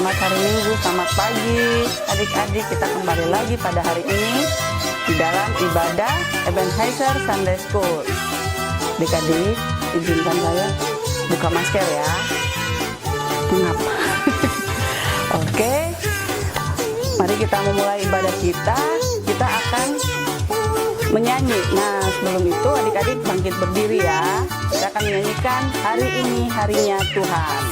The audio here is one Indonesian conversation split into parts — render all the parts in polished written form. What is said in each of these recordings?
Selamat hari Minggu, selamat pagi adik-adik. Kita kembali lagi pada hari ini di dalam ibadah Ebenezer Sunday School. Adik-adik, izinkan saya buka masker ya. Mengapa? Oke, mari kita memulai ibadah kita. Kita akan menyanyi. Nah, sebelum itu adik-adik bangkit berdiri ya. Kita akan menyanyikan Hari Ini Harinya Tuhan.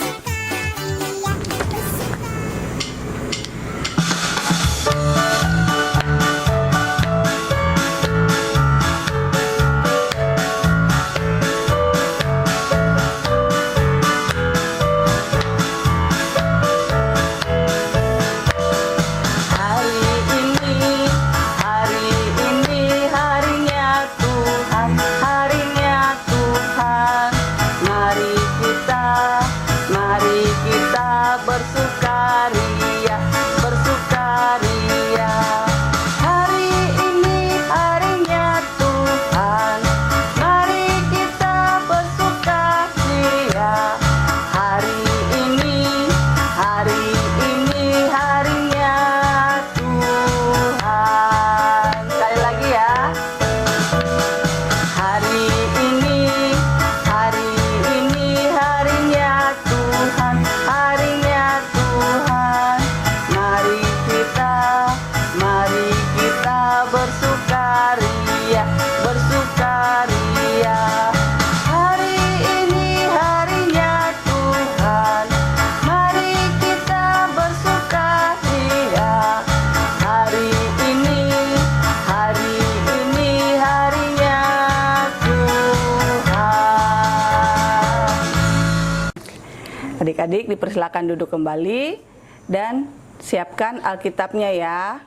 Adik-adik dipersilakan duduk kembali dan siapkan Alkitabnya ya.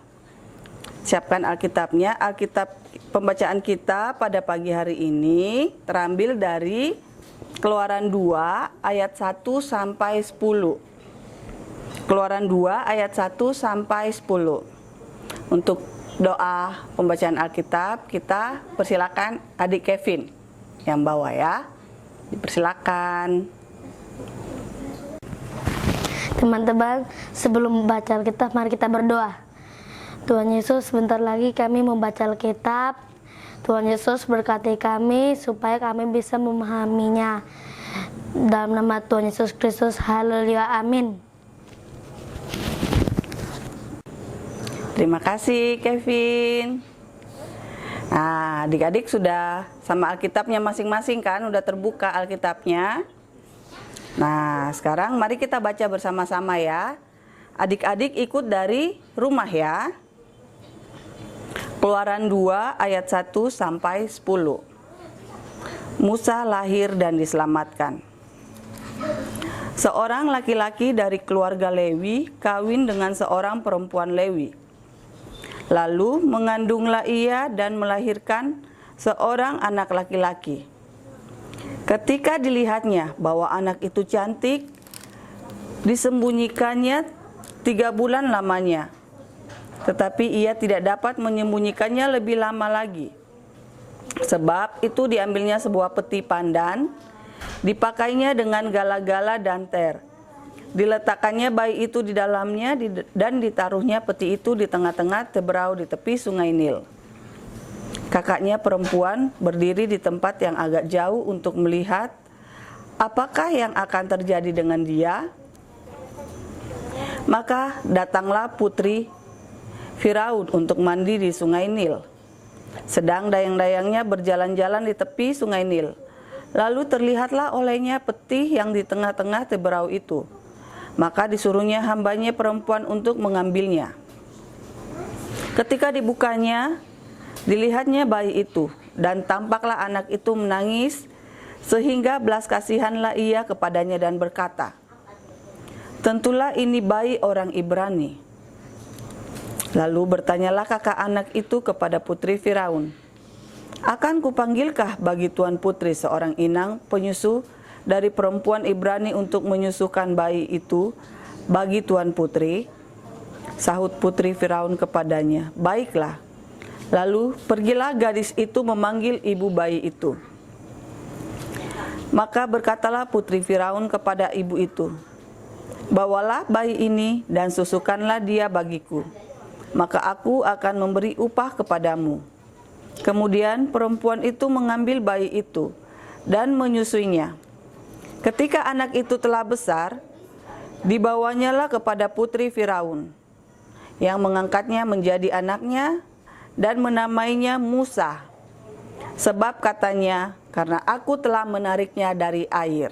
Siapkan Alkitabnya. Alkitab pembacaan kita pada pagi hari ini terambil dari Keluaran 2 ayat 1 sampai 10. Keluaran 2 ayat 1 sampai 10. Untuk doa pembacaan Alkitab kita persilakan adik Kevin yang bawa ya. Dipersilakan. Teman-teman, sebelum membaca Alkitab, mari kita berdoa. Tuhan Yesus, sebentar lagi kami membaca Alkitab. Tuhan Yesus berkati kami supaya kami bisa memahaminya. Dalam nama Tuhan Yesus Kristus, haleluya, amin. Terima kasih Kevin. Nah, adik-adik sudah sama Alkitabnya masing-masing kan? Udah terbuka Alkitabnya. Nah, sekarang mari kita baca bersama-sama ya. Adik-adik ikut dari rumah ya. Keluaran 2 ayat 1 sampai 10. Musa lahir dan diselamatkan. Seorang laki-laki dari keluarga Lewi kawin dengan seorang perempuan Lewi. Lalu mengandunglah ia dan melahirkan seorang anak laki-laki. Ketika dilihatnya bahwa anak itu cantik, disembunyikannya 3 bulan lamanya. Tetapi ia tidak dapat menyembunyikannya lebih lama lagi. Sebab itu diambilnya sebuah peti pandan, dipakainya dengan gala-gala dan ter. Diletakkannya bayi itu di dalamnya dan ditaruhnya peti itu di tengah-tengah teberau di tepi sungai Nil. Kakaknya perempuan berdiri di tempat yang agak jauh untuk melihat apakah yang akan terjadi dengan dia. Maka datanglah putri Firaun untuk mandi di sungai Nil. Sedang dayang-dayangnya berjalan-jalan di tepi sungai Nil. Lalu terlihatlah olehnya peti yang di tengah-tengah teberau itu. Maka disuruhnya hambanya perempuan untuk mengambilnya. Ketika dibukanya, dilihatnya bayi itu, dan tampaklah anak itu menangis, sehingga belas kasihanlah ia kepadanya dan berkata, "Tentulah ini bayi orang Ibrani." Lalu bertanyalah kakak anak itu kepada putri Firaun, "Akan kupanggilkah bagi tuan putri seorang inang penyusu dari perempuan Ibrani untuk menyusukan bayi itu bagi tuan putri?" Sahut putri Firaun kepadanya, "Baiklah." Lalu pergilah gadis itu memanggil ibu bayi itu. Maka berkatalah putri Firaun kepada ibu itu, Bawalah bayi ini dan susukanlah dia bagiku, maka aku akan memberi upah kepadamu." Kemudian perempuan itu mengambil bayi itu dan menyusuinya. Ketika anak itu telah besar, dibawanyalah kepada putri Firaun, yang mengangkatnya menjadi anaknya dan menamainya Musa. Sebab katanya, "Karena aku telah menariknya dari air."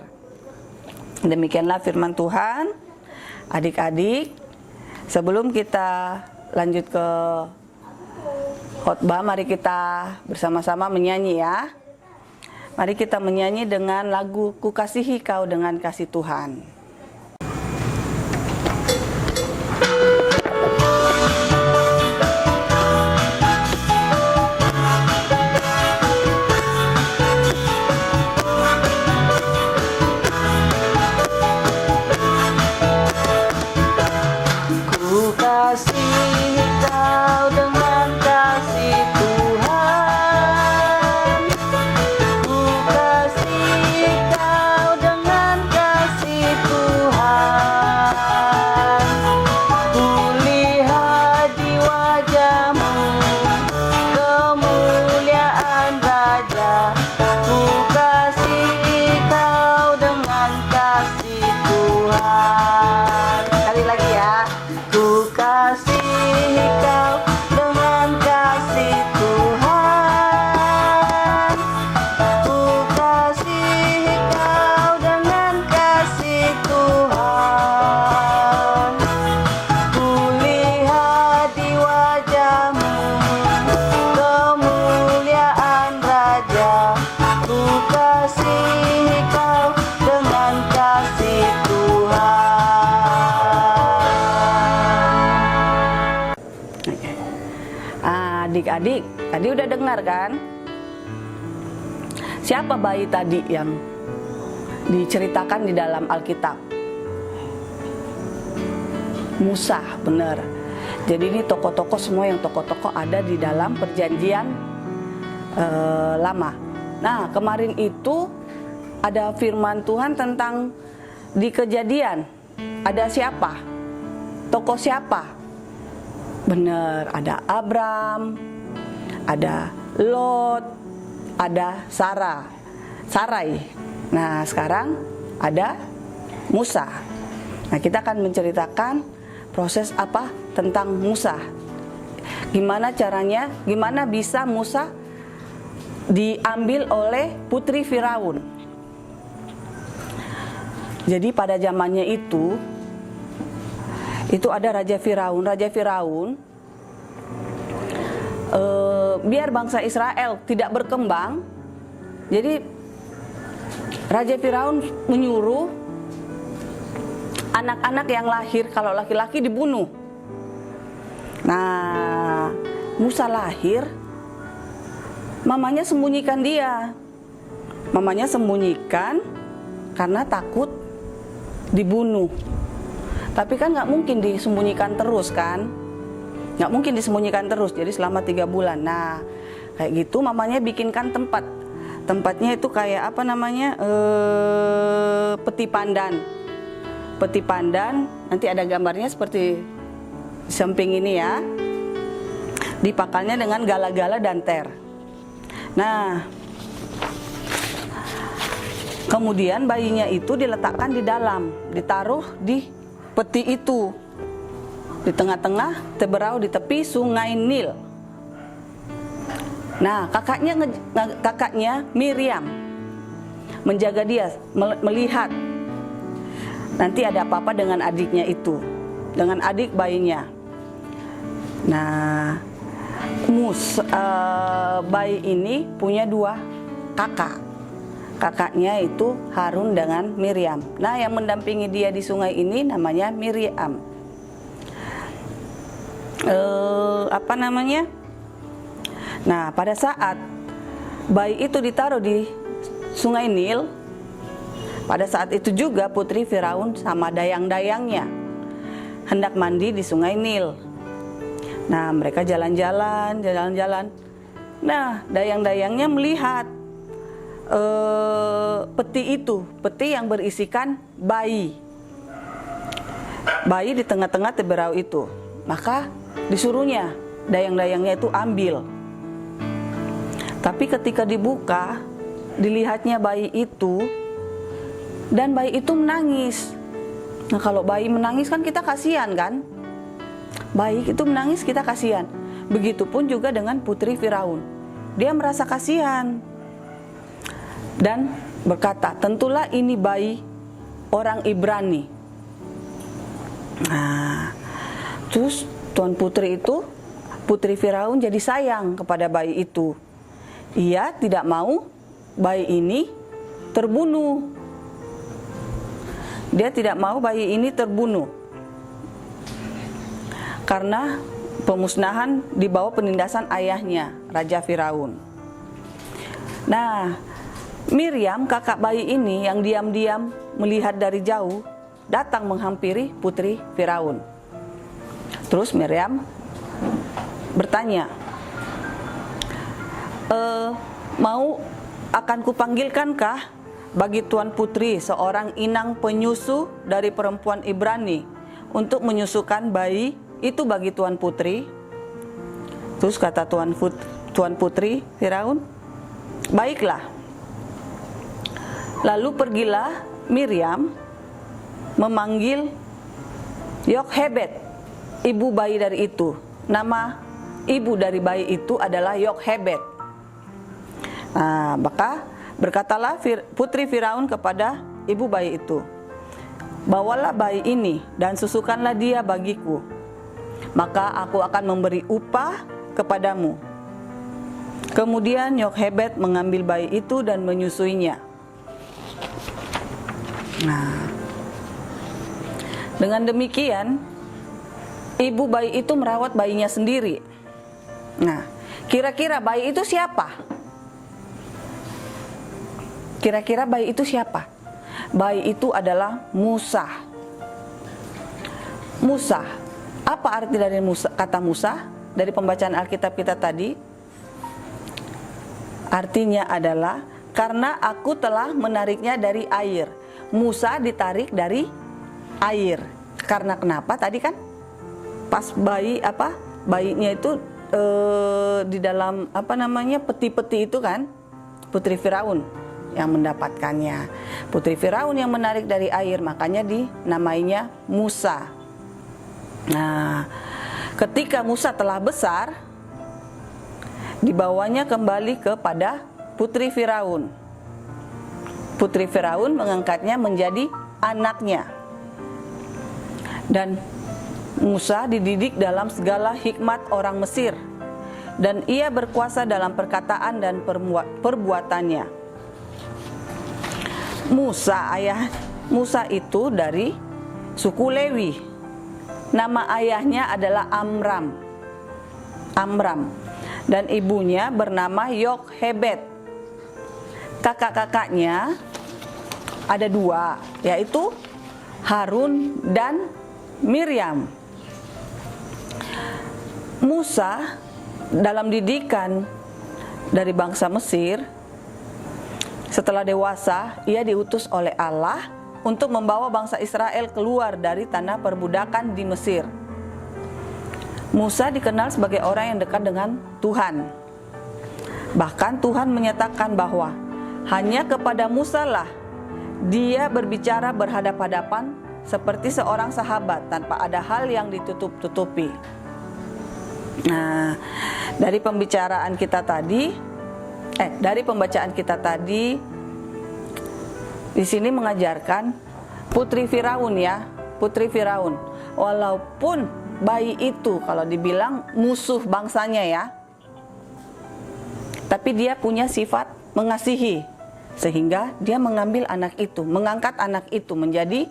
Demikianlah firman Tuhan. Adik-adik, sebelum kita lanjut ke khotbah, mari kita bersama-sama menyanyi ya. Mari kita menyanyi dengan lagu "Ku Kasihi Kau dengan Kasih Tuhan." Ku kasihi Kau dengan kasih Tuhan, ku kasihi Kau dengan kasih Tuhan. Ku lihat di wajah-Mu kemuliaan Raja, ku kasihi Kau dengan kasih Tuhan. Sekali lagi ya. Ku kasihi Kau dengan kasih Tuhan, ku kasihi Kau dengan kasih Tuhan. Ku lihat di wajah-Mu kemuliaan Raja, ku kasihi Kau dengan kasih Tuhan. Adik-adik, tadi udah dengar kan? Siapa bayi tadi yang diceritakan di dalam Alkitab? Musa, benar. Jadi ini tokoh-tokoh semua, yang tokoh-tokoh ada di dalam perjanjian lama. Nah, kemarin itu ada firman Tuhan tentang di Kejadian. Ada siapa? Tokoh siapa? Benar, ada Abram, ada Lot, ada Sarai. Nah, sekarang ada Musa. Nah, kita akan menceritakan proses apa tentang Musa. Gimana caranya, gimana bisa Musa diambil oleh putri Firaun. Jadi pada zamannya itu ada Raja Firaun. Raja Firaun, biar bangsa Israel tidak berkembang, jadi Raja Firaun menyuruh anak-anak yang lahir, kalau laki-laki dibunuh. Nah, Musa lahir, mamanya sembunyikan dia. Mamanya sembunyikan karena takut dibunuh. Tapi kan nggak mungkin disembunyikan terus kan? Nggak mungkin disembunyikan terus, jadi selama 3 bulan. Nah, kayak gitu mamanya bikinkan tempat. Tempatnya itu kayak apa namanya? Peti pandan. Peti pandan, nanti ada gambarnya seperti di samping ini ya. Dipakalnya dengan gala-gala dan ter. Nah, kemudian bayinya itu diletakkan di dalam, ditaruh di peti itu, di tengah-tengah teberau di tepi sungai Nil. Nah, kakaknya Miriam menjaga dia, melihat nanti ada apa-apa dengan adiknya itu, dengan adik bayinya. Nah, bayi ini punya 2 kakak. Kakaknya itu Harun dengan Miriam. Nah, yang mendampingi dia di sungai ini namanya Miriam. Nah, pada saat bayi itu ditaruh di sungai Nil, pada saat itu juga putri Firaun sama dayang-dayangnya hendak mandi di sungai Nil. Nah, mereka jalan-jalan. Nah, dayang-dayangnya melihat peti itu, peti yang berisikan bayi. bayi di tengah-tengah teberau itu. Maka disuruhnya dayang-dayangnya itu ambil. Tapi ketika dibuka, dilihatnya bayi itu, dan bayi itu menangis. Nah, kalau bayi menangis kan kita kasihan kan? Bayi itu menangis kita kasihan. Begitupun juga dengan putri Firaun. Dia merasa kasihan dan berkata, tentulah ini bayi orang Ibrani. Nah, terus tuan putri itu, putri Firaun jadi sayang kepada bayi itu. Ia tidak mau bayi ini terbunuh. Dia tidak mau bayi ini terbunuh karena pemusnahan di bawah penindasan ayahnya, Raja Firaun. Nah, Miriam, kakak bayi ini yang diam-diam melihat dari jauh, datang menghampiri putri Firaun. Terus Miriam bertanya, mau akan kupanggilkankah bagi tuan putri seorang inang penyusu dari perempuan Ibrani untuk menyusukan bayi itu bagi tuan putri? Terus kata tuan putri Firaun, baiklah. Lalu pergilah Miriam memanggil Yokhebed, ibu bayi dari itu. Nama ibu dari bayi itu adalah Yokhebed. Nah, maka berkatalah putri Firaun kepada ibu bayi itu, bawalah bayi ini dan susukanlah dia bagiku, maka aku akan memberi upah kepadamu. Kemudian Yokhebed mengambil bayi itu dan menyusuinya. Nah, dengan demikian ibu bayi itu merawat bayinya sendiri. Nah, kira-kira bayi itu siapa? Kira-kira bayi itu siapa? Bayi itu adalah Musa. Musa. Apa arti dari Musa, kata Musa? Dari pembacaan Alkitab kita tadi, artinya adalah karena aku telah menariknya dari air. Musa ditarik dari air. Karena kenapa? Tadi kan pas bayinya itu di dalam peti-peti itu kan, putri Firaun yang mendapatkannya. Putri Firaun yang menarik dari air, makanya dinamainya Musa. Nah, ketika Musa telah besar, dibawanya kembali kepada putri Firaun. Putri Firaun mengangkatnya menjadi anaknya. Dan Musa dididik dalam segala hikmat orang Mesir, dan ia berkuasa dalam perkataan dan perbuatannya. Ayah Musa itu dari suku Lewi. Nama ayahnya adalah Amram. Dan ibunya bernama Yokhebed. Kakak-kakaknya ada dua, yaitu Harun dan Miriam. Musa dalam didikan dari bangsa Mesir, setelah dewasa, ia diutus oleh Allah untuk membawa bangsa Israel keluar dari tanah perbudakan di Mesir. Musa dikenal sebagai orang yang dekat dengan Tuhan. Bahkan Tuhan menyatakan bahwa hanya kepada Musa lah dia berbicara berhadap-hadapan seperti seorang sahabat tanpa ada hal yang ditutup-tutupi. Nah, dari pembacaan kita tadi, di sini mengajarkan putri Firaun ya, putri Firaun. Walaupun bayi itu kalau dibilang musuh bangsanya ya, tapi dia punya sifat mengasihi, sehingga dia mengambil anak itu, mengangkat anak itu menjadi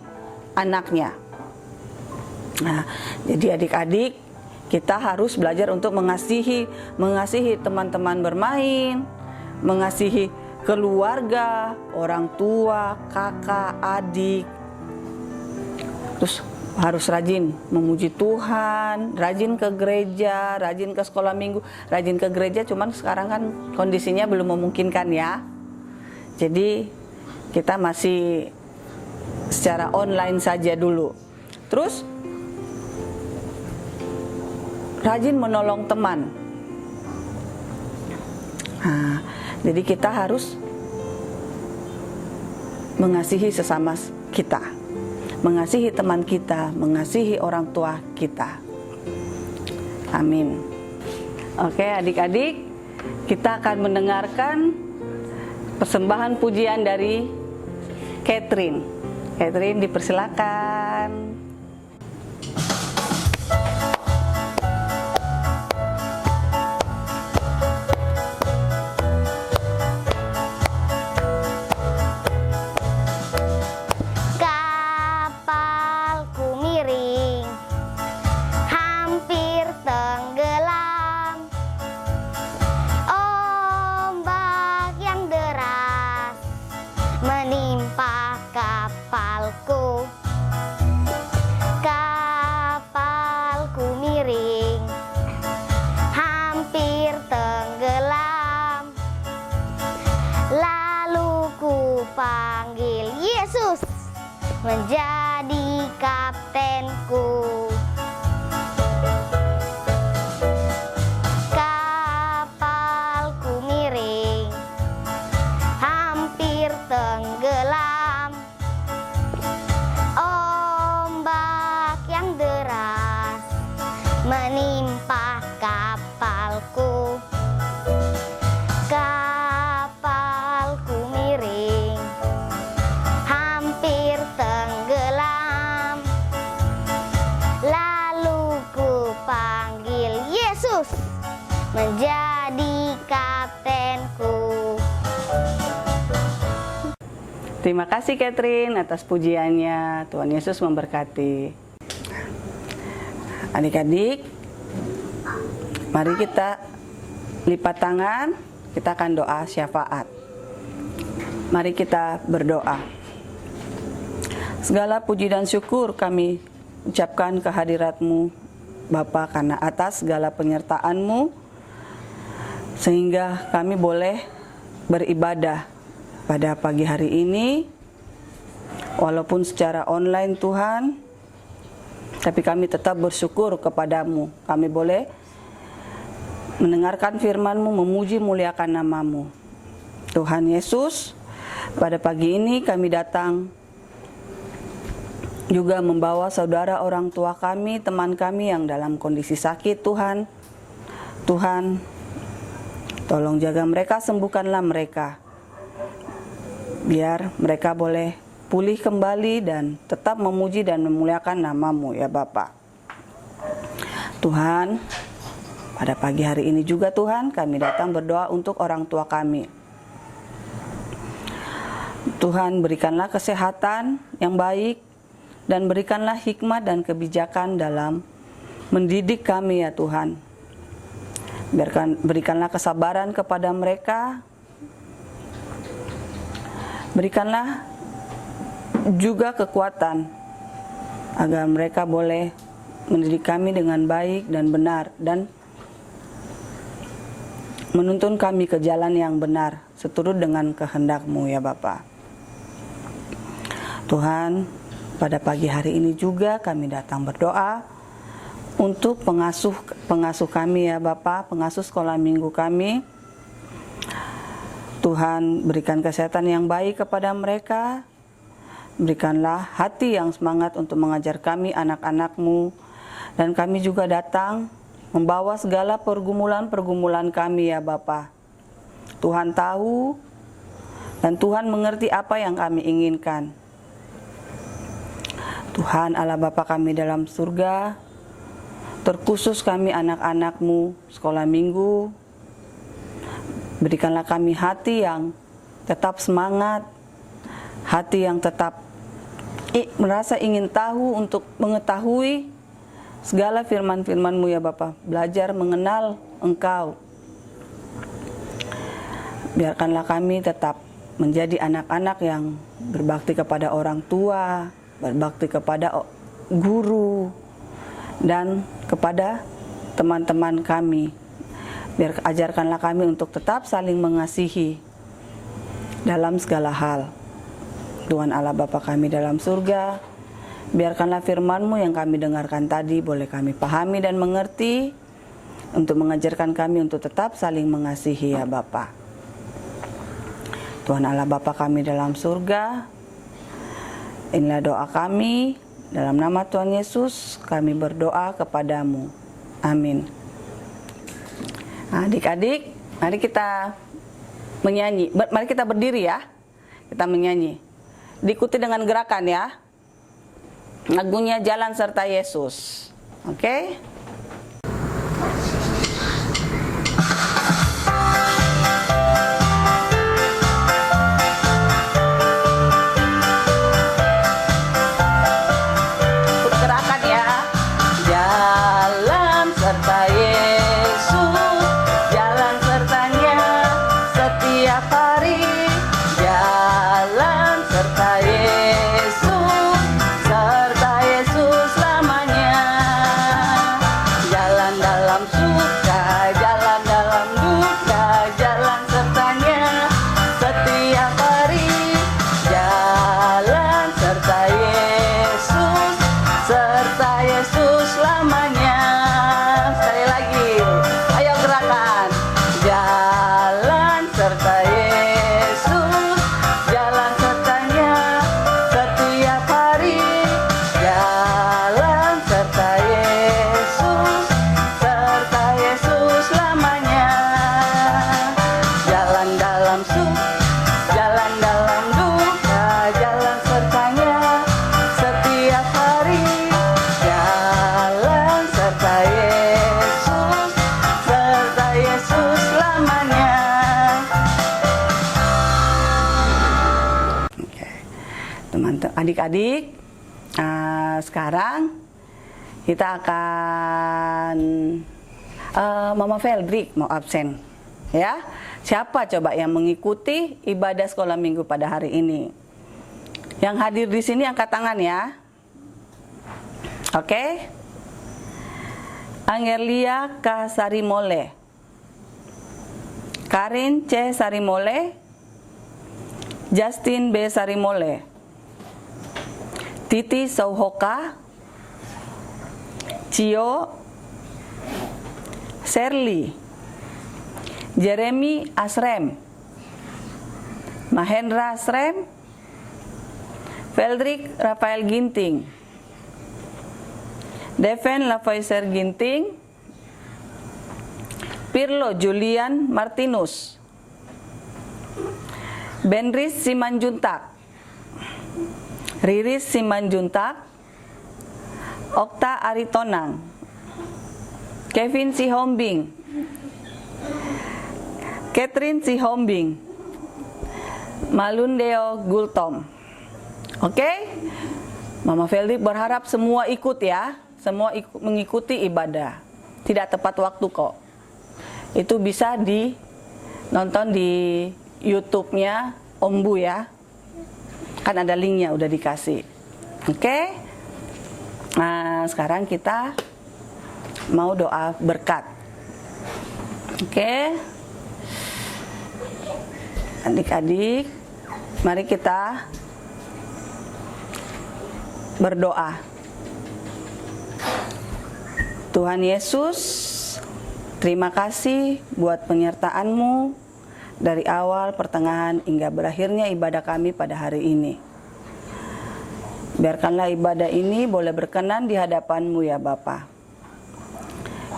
anaknya. Nah, jadi adik-adik, kita harus belajar untuk mengasihi teman-teman bermain, mengasihi keluarga, orang tua, kakak, adik. Terus harus rajin memuji Tuhan, rajin ke gereja, rajin ke sekolah minggu, rajin ke gereja, cuman sekarang kan kondisinya belum memungkinkan ya. Jadi kita masih secara online saja dulu. Terus rajin menolong teman. Nah, jadi kita harus mengasihi sesama kita, mengasihi teman kita, mengasihi orang tua kita. Amin. Oke adik-adik, kita akan mendengarkan persembahan pujian dari Catherine. Catherine, dipersilakan. Kapalku miring, hampir tenggelam. Ombak yang deras menimpa kapalku. Kapalku miring, hampir tenggelam. Lalu ku panggil Yesus menjadi kaptenku. Kapalku miring, hampir tenggelam. Ombak yang deras menimpa kapalku. Kapalku miring, hampir tenggelam. Lalu ku panggil Yesus menjadi kaptenku. Terima kasih Catherine atas pujiannya. Tuhan Yesus memberkati. Adik-adik, mari kita lipat tangan, kita akan doa syafaat. Mari kita berdoa. Segala puji dan syukur kami ucapkan kehadirat-Mu, Bapa, karena atas segala penyertaan-Mu, sehingga kami boleh beribadah pada pagi hari ini, walaupun secara online Tuhan, tapi kami tetap bersyukur kepadamu. Kami boleh mendengarkan firman-Mu, memuji muliakan nama-Mu. Tuhan Yesus, pada pagi ini kami datang juga membawa saudara orang tua kami, teman kami yang dalam kondisi sakit Tuhan. Tuhan, tolong jaga mereka, sembuhkanlah mereka. Biar mereka boleh pulih kembali dan tetap memuji dan memuliakan nama-Mu ya Bapa. Tuhan, pada pagi hari ini juga Tuhan, kami datang berdoa untuk orang tua kami. Tuhan, berikanlah kesehatan yang baik dan berikanlah hikmat dan kebijakan dalam mendidik kami ya Tuhan. Berikanlah kesabaran kepada mereka. Berikanlah juga kekuatan agar mereka boleh mendidik kami dengan baik dan benar dan menuntun kami ke jalan yang benar seturut dengan kehendak-Mu ya Bapa. Tuhan, pada pagi hari ini juga kami datang berdoa untuk pengasuh kami ya Bapa, pengasuh sekolah minggu kami. Tuhan, berikan kesehatan yang baik kepada mereka. Berikanlah hati yang semangat untuk mengajar kami anak-anak-Mu. Dan kami juga datang membawa segala pergumulan-pergumulan kami ya Bapa. Tuhan tahu dan Tuhan mengerti apa yang kami inginkan. Tuhan Allah Bapa kami dalam surga, terkhusus kami anak-anak-Mu sekolah minggu, berikanlah kami hati yang tetap semangat, hati yang tetap merasa ingin tahu untuk mengetahui segala firman-firman-Mu ya Bapa, belajar mengenal Engkau. Biarkanlah kami tetap menjadi anak-anak yang berbakti kepada orang tua, berbakti kepada guru, dan kepada teman-teman kami. Biar ajarkanlah kami untuk tetap saling mengasihi dalam segala hal. Tuhan Allah Bapa kami dalam surga, Biarkanlah firman-Mu yang kami dengarkan tadi boleh kami pahami dan mengerti, untuk mengajarkan kami untuk tetap saling mengasihi ya Bapa. Tuhan Allah Bapa kami dalam surga, inilah doa kami, dalam nama Tuhan Yesus kami berdoa kepadamu. Amin. Adik-adik, mari kita menyanyi. Mari kita berdiri ya. Kita menyanyi. Diikuti dengan gerakan ya. Lagunya Jalan Serta Yesus. Oke? Ikut gerakan ya. Jalan serta Yesus, jalan sertanya setiap hari. Jalan serta Yesus, serta Yesus lamanya. Jalan dalam suka, jalan dalam duka, jalan sertanya setiap hari. Jalan serta Yesus, serta Yesus lamanya. Sekali lagi, ayo gerakan. Jalan serta Yesus, jalan sertanya setiap hari. Jalan serta Yesus, serta Yesus lamanya. Jalan dalam suka, jalan dalam duka, jalan sertanya setiap hari. Jalan serta Yesus, serta Yesus lamanya. Oke, teman-teman, adik-adik, sekarang kita akan Mama Feldrik mau absen, ya. Siapa coba yang mengikuti ibadah sekolah minggu pada hari ini? Yang hadir di sini angkat tangan ya. Oke. Angelia K. Sarimole, Karin C. Sarimole, Justin B. Sarimole, Titi Sauhoka, Cio, Shirley, Jeremy Asrem, Mahendra Asrem, Feldrik Rafael Ginting, Deven Lavoiser Ginting, Pirlo Julian Martinus, Benris Simanjuntak, Riris Simanjuntak, Okta Aritonang, Kevin Sihombing, Catherine Sihombing, Malundeo Gultom. Oke? Mama Feldrik berharap semua ikut ya. Semua mengikuti ibadah. Tidak tepat waktu kok. Itu bisa nonton di YouTube-nya Om Bu ya. Kan ada linknya udah dikasih. Oke? Nah, sekarang kita mau doa berkat. Oke? Adik-adik, mari kita berdoa. Tuhan Yesus, terima kasih buat penyertaan-Mu dari awal, pertengahan, hingga berakhirnya ibadah kami pada hari ini. Biarkanlah ibadah ini boleh berkenan di hadapan-Mu ya Bapa.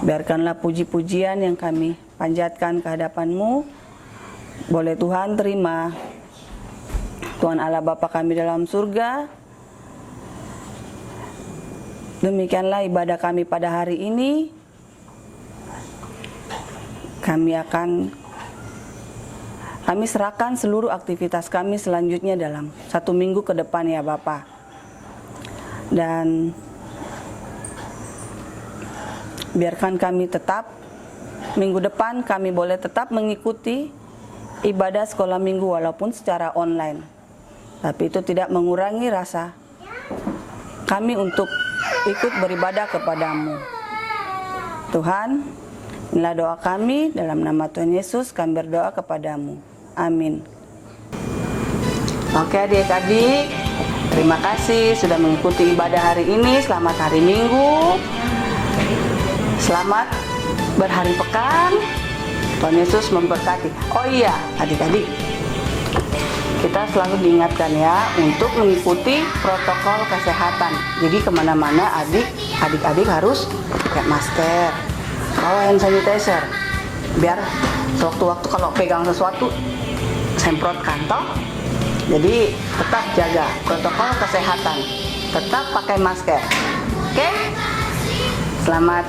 Biarkanlah puji-pujian yang kami panjatkan ke hadapan-Mu boleh Tuhan terima. Tuhan Allah Bapa kami dalam surga, demikianlah ibadah kami pada hari ini. Kami serahkan seluruh aktivitas kami selanjutnya dalam 1 minggu ke depan ya Bapa. Dan biarkan kami tetap, minggu depan kami boleh tetap mengikuti ibadah sekolah minggu walaupun secara online. Tapi itu tidak mengurangi rasa kami untuk ikut beribadah kepadamu. Tuhan, inilah doa kami, dalam nama Tuhan Yesus kami berdoa kepadamu. Amin. Oke adik-adik, Terima kasih sudah mengikuti ibadah hari ini. Selamat hari Minggu. Selamat berhari pekan. Tuhan Yesus memberkati. Oh iya, adik-adik, kita selalu diingatkan ya untuk mengikuti protokol kesehatan. Jadi kemana-mana adik-adik harus pakai masker, bawa hand sanitizer, biar sewaktu-waktu kalau pegang sesuatu semprot kantong. Jadi tetap jaga protokol kesehatan, tetap pakai masker. Oke? Selamat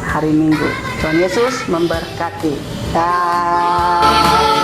hari Minggu. Tuhan Yesus memberkati. Dah.